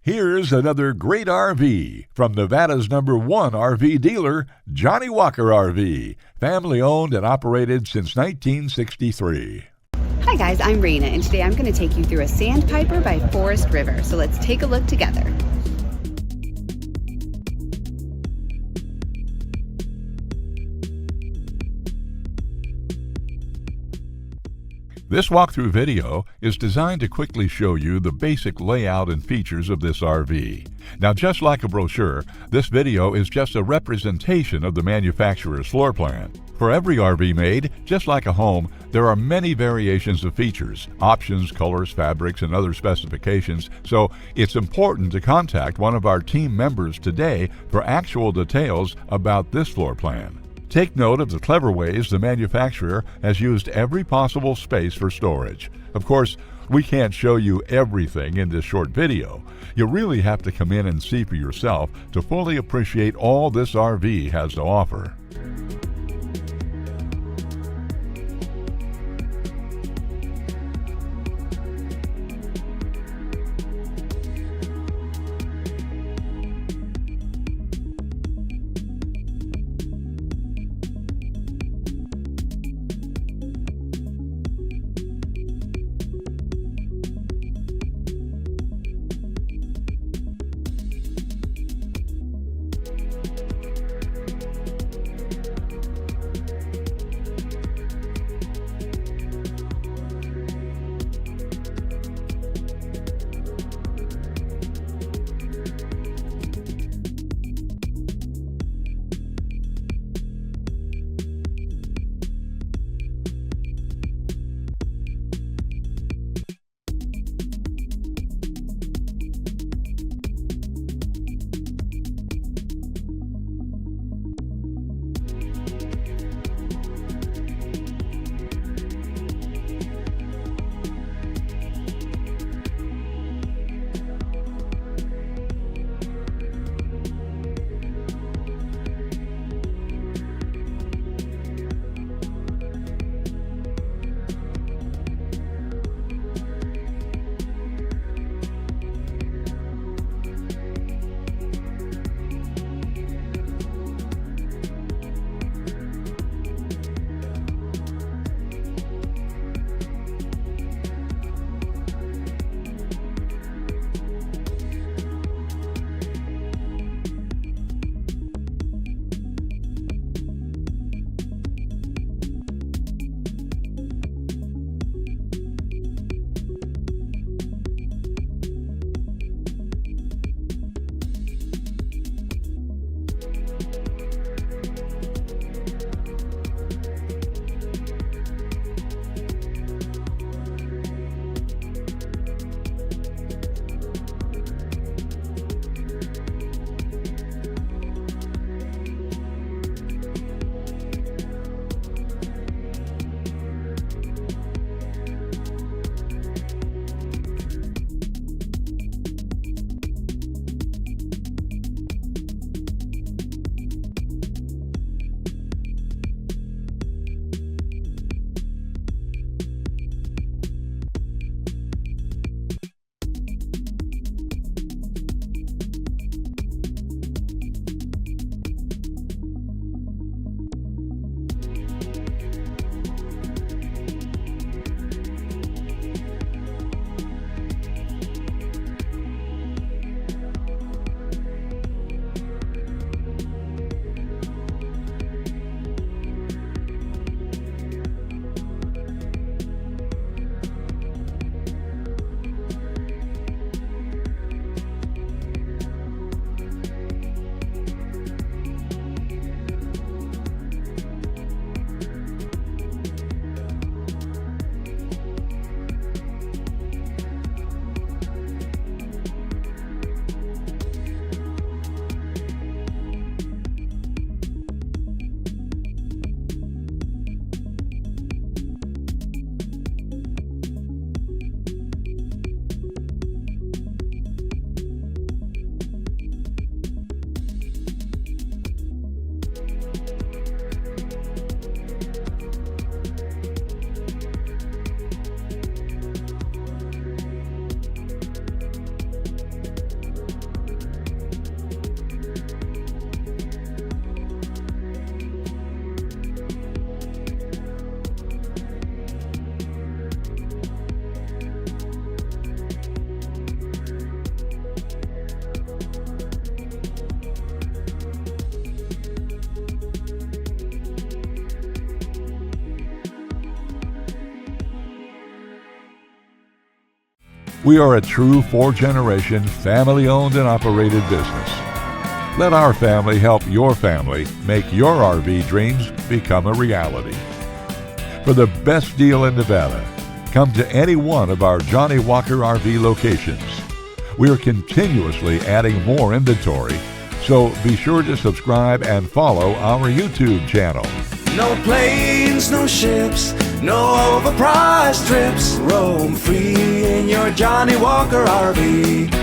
Here's another great RV from Nevada's #1 RV dealer, Johnnie Walker RV, family-owned and operated since 1963. Hi guys, I'm Raina, and today I'm going to take you through a Sandpiper by Forest River, so let's take a look together. This walkthrough video is designed to quickly show you the basic layout and features of this RV. Now, just like a brochure, this video is just a representation of the manufacturer's floor plan. For every RV made, just like a home, there are many variations of features, options, colors, fabrics, and other specifications, so it's important to contact one of our team members today for actual details about this floor plan. Take note of the clever ways the manufacturer has used every possible space for storage. Of course, we can't show you everything in this short video. You really have to come in and see for yourself to fully appreciate all this RV has to offer. We are a true 4-generation, family-owned and operated business. Let our family help your family make your RV dreams become a reality. For the best deal in Nevada, come to any one of our Johnnie Walker RV locations. We are continuously adding more inventory, so be sure to subscribe and follow our YouTube channel. No planes, no ships, no overpriced trips. Roam free in your Johnnie Walker RV.